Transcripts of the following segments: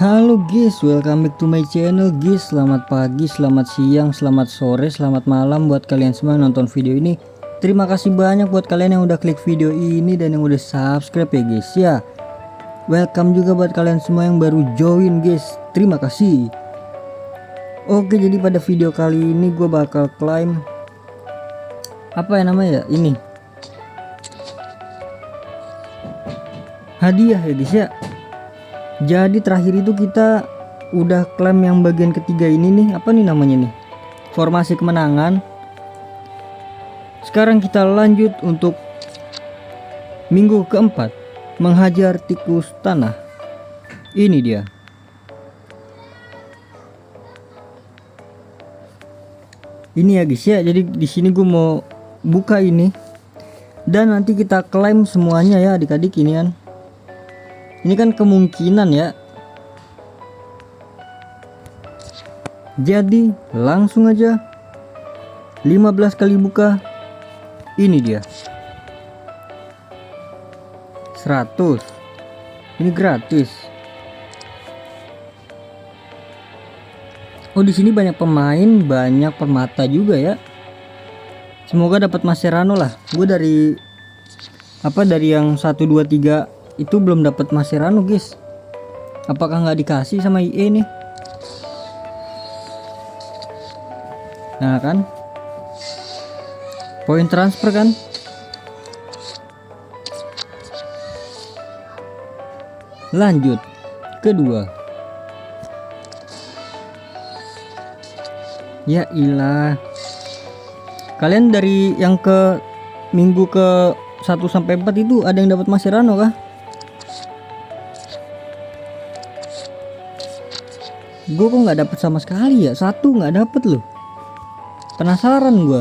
Halo guys, welcome back to my channel guys. Selamat pagi, selamat siang, selamat sore, selamat malam buat kalian semua yang nonton video ini. Terima kasih banyak buat kalian yang udah klik video ini dan yang udah subscribe ya guys ya. Welcome juga buat kalian semua yang baru join guys. Terima kasih. Oke, jadi pada video kali ini gue bakal claim apa ya namanya ya, ini hadiah ya guys ya. Jadi terakhir itu kita udah klaim yang bagian ketiga ini nih, apa nih namanya nih, formasi kemenangan. Sekarang kita lanjut untuk minggu keempat, menghajar tikus tanah. Ini dia. Ini ya guys ya, jadi di sini gue mau buka ini dan nanti kita klaim semuanya ya adik-adik ini kan. Ini kan kemungkinan ya. Jadi langsung aja 15 kali buka. Ini dia 100. Ini gratis. Oh, di sini banyak pemain, banyak permata juga ya. Semoga dapat Mascherano lah. Gue dari yang 1 2 3 itu belum dapat Mascherano guys. Apakah nggak dikasih sama IE nih? Nah kan, poin transfer kan. Lanjut kedua. Ya ilah, kalian dari yang ke minggu ke 1 sampai 4 itu ada yang dapat Mascherano kah? Gue kok nggak dapet sama sekali ya, satu nggak dapet loh. Penasaran gue.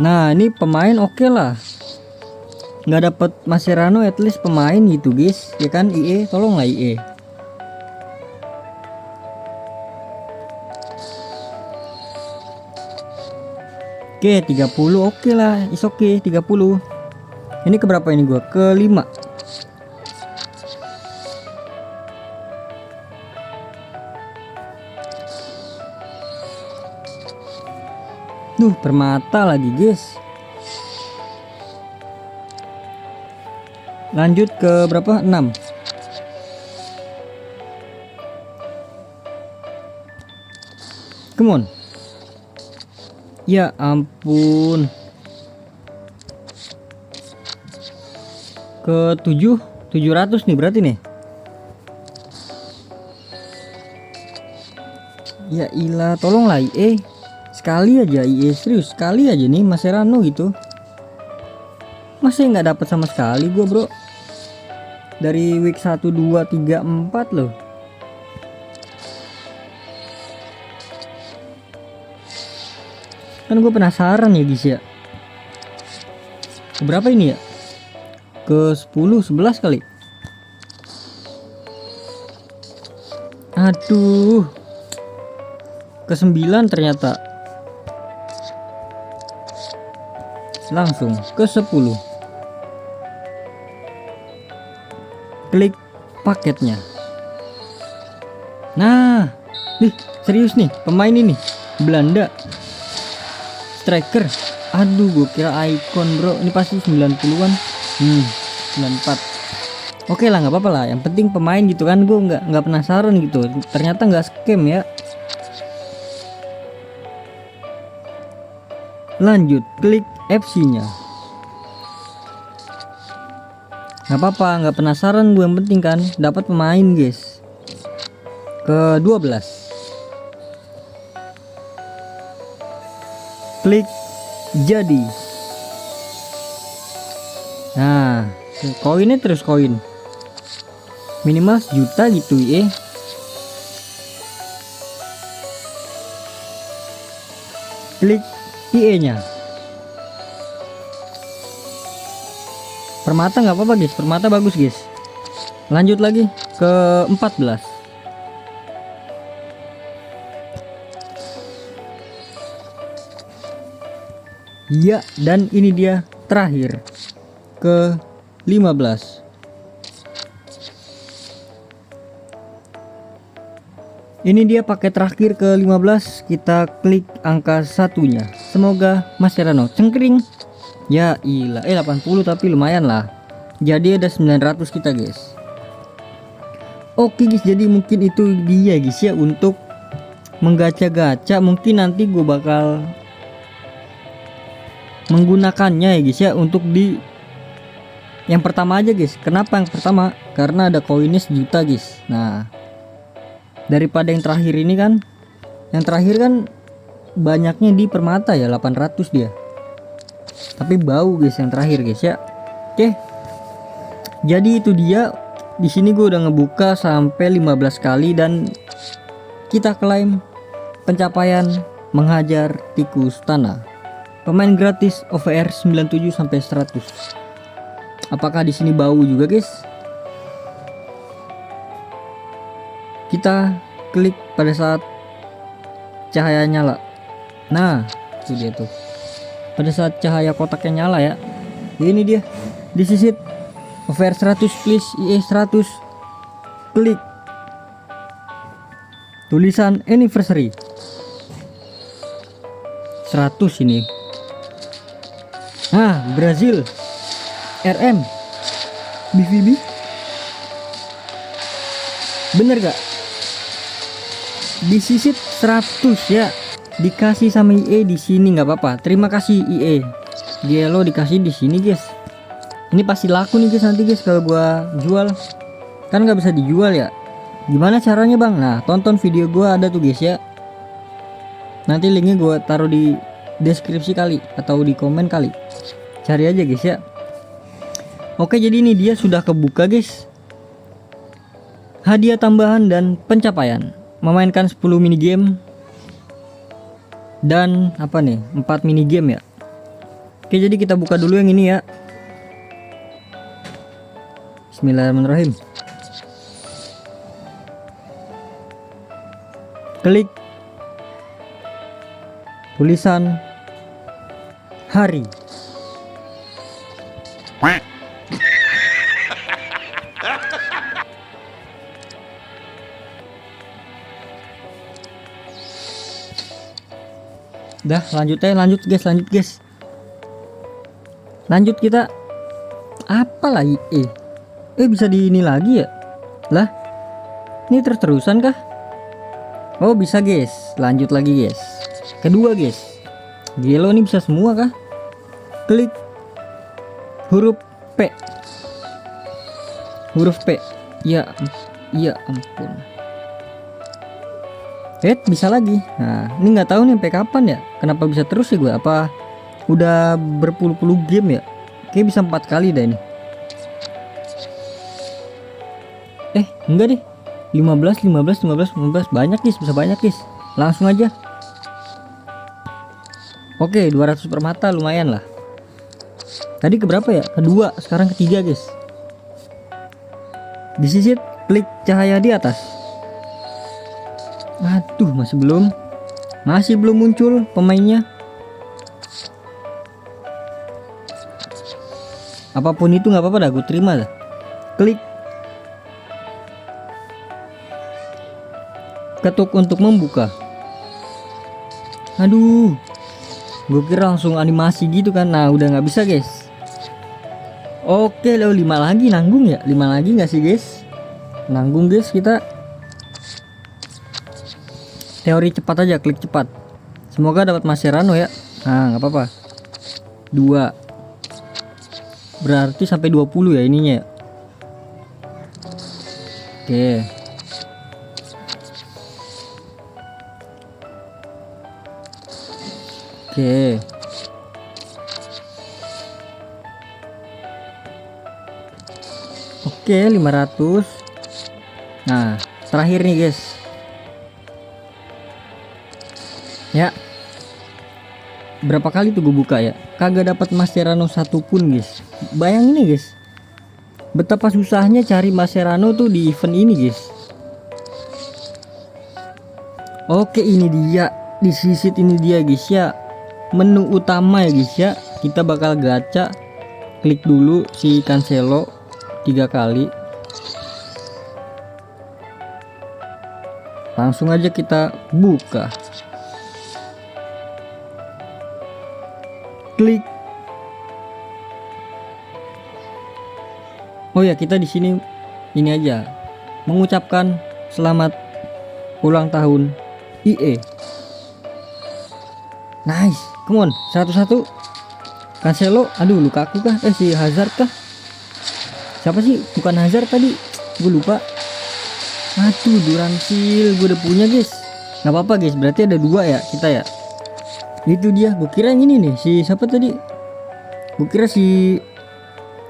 Nah ini pemain oke lah, nggak dapet Mascherano, at least pemain gitu guys ya kan. IE tolonglah IE. Oke 30 oke lah, is oke 30. Ini keberapa ini gue? Kelima. Duh, permata lagi guys. Lanjut ke berapa? 6. Come on. Ya ampun. Ke 700 nih berarti nih. Ya ilah, tolonglah IE. Sekali aja IE, serius sekali aja nih Mascherano gitu. Masa nggak dapat sama sekali gue bro. Dari week 1 2 3 4 loh. Kan gue penasaran ya guys ya. Berapa ini ya? Ke 10 11 kali. Aduh. Ke 9 ternyata. Langsung ke 10. Klik paketnya. Nah, nih serius nih pemain ini Belanda. Striker. Aduh, gue kira icon bro. Ini pasti 90-an. 94. Oke lah, nggak apa-apa lah. Yang penting pemain gitu kan. Gue nggak penasaran gitu. Ternyata nggak scam ya. Lanjut klik FC-nya. Nggak apa-apa, nggak penasaran gue, yang penting kan dapat pemain guys. Ke 12. Klik jadi. Nah, koinnya terus koin. Minimal 1 juta gitu ya. Klik IE-nya. Permata nggak apa-apa guys, permata bagus guys. Lanjut lagi ke 14. Ya, dan ini dia terakhir ke 15. Ini dia paket terakhir ke 15. Kita klik angka satunya. Semoga Mascherano cengkring. Ya ilah, 80 tapi lumayan lah. Jadi ada 900 kita guys. Oke guys, jadi mungkin itu dia guys ya untuk menggacha-gacha. Mungkin nanti gue bakal menggunakannya ya guys ya untuk di yang pertama aja guys. Kenapa yang pertama? Karena ada koinnya sejuta guys. Nah, daripada yang terakhir ini kan, yang terakhir kan banyaknya di permata ya, 800 dia. Tapi bau guys yang terakhir guys ya. Oke. Jadi itu dia. Di sini gue udah ngebuka sampai 15 kali dan kita klaim pencapaian menghajar tikus tanah. Pemain gratis OVR 97 sampai 100. Apakah di sini bau juga guys? Kita klik pada saat cahaya nyala. Nah, itu dia tuh. Pada saat cahaya kotaknya nyala ya. Ini dia. Disisit OVR 100 please, IE 100. Klik. Tulisan anniversary. 100 ini. Nah, Brazil. RM. BVB. Bener gak? Disisit 100 ya. Dikasih sama IE di sini nggak apa-apa. Terima kasih IE. Gelo dikasih di sini guys. Ini pasti laku nih guys nanti guys kalau gua jual. Kan nggak bisa dijual ya. Gimana caranya bang? Nah, tonton video gua ada tuh guys ya. Nanti linknya gua taruh di deskripsi kali atau di komen kali. Cari aja guys ya. Oke, jadi ini dia sudah kebuka guys. Hadiah tambahan dan pencapaian. Memainkan 10 mini game dan apa nih? 4 mini game ya. Oke, jadi kita buka dulu yang ini ya. Bismillahirrahmanirrahim. Klik tulisan hari. Dah, lanjut guys. Lanjut kita. Apa lagi? Bisa di ini lagi ya? Lah, ini terus-terusan kah? Oh bisa guys, lanjut lagi guys. Kedua guys, Gelo ini bisa semua kah? Klik huruf P. Huruf P. Ya ampun. Bisa lagi. Nah, ini nggak tahu nih sampai kapan ya. Kenapa bisa terus ya gue? Apa udah berpuluh-puluh game ya? Kayak bisa 4 kali dah ini. Enggak deh. 15 banyak guys, bisa banyak guys. Langsung aja. Oke, 200 permata lumayan lah. Tadi keberapa ya? Kedua, sekarang ketiga guys. Disisit, klik cahaya di atas. Aduh, masih belum muncul pemainnya. Apapun itu nggak apa-apa dah, gue terima dah. Klik ketuk untuk membuka. Aduh, gue kira langsung animasi gitu kan. Nah, udah nggak bisa guys. Oke, lo 5 lagi nanggung ya? 5 lagi nggak sih guys? Nanggung guys kita. Teori cepat aja, klik cepat. Semoga dapat Mascherano ya. Nah, nggak apa-apa. 2. Berarti sampai 20 ya ininya ya. Oke. Oke, 500. Nah, terakhir nih guys. Ya. Berapa kali tuh gue buka ya? Kagak dapat Mascherano satupun guys. Bayangin nih guys. Betapa susahnya cari Mascherano tuh di event ini guys. Oke, ini dia. Disisit ini dia guys ya. Menu utama ya guys ya. Kita bakal gacha. Klik dulu si Cancelo 3 kali. Langsung aja kita buka. Klik. Oh ya, kita di sini ini aja mengucapkan selamat ulang tahun IE. Nice, come on, satu-satu. Cancelo, aduh Lukaku kah? Si Hazard kah? Siapa sih? Bukan Hazard tadi, gue lupa. Aduh, Duransil, gue udah punya guys. Nggak apa-apa guys, berarti ada 2 ya kita ya. Itu dia, gue kira yang ini nih, si siapa tadi? Gue kira si,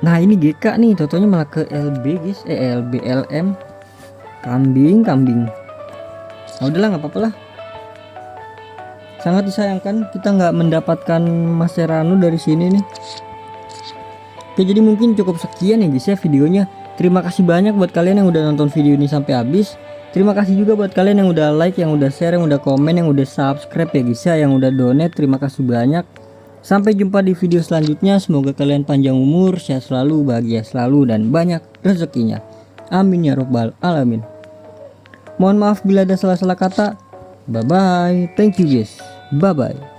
nah ini GK nih, totonya malah ke LB guys, LB LM. Kambing. Nah, udahlah nggak apa-apa lah. Sangat disayangkan kita nggak mendapatkan Mascherano dari sini nih. Oke, jadi mungkin cukup sekian ya guys ya videonya. Terima kasih banyak buat kalian yang udah nonton video ini sampai habis. Terima kasih juga buat kalian yang udah like, yang udah share, yang udah komen, yang udah subscribe ya guys ya, yang udah donate. Terima kasih banyak. Sampai jumpa di video selanjutnya. Semoga kalian panjang umur, sehat selalu, bahagia selalu, dan banyak rezekinya. Amin ya robbal alamin. Mohon maaf bila ada salah-salah kata. Bye bye. Thank you guys. Bye bye.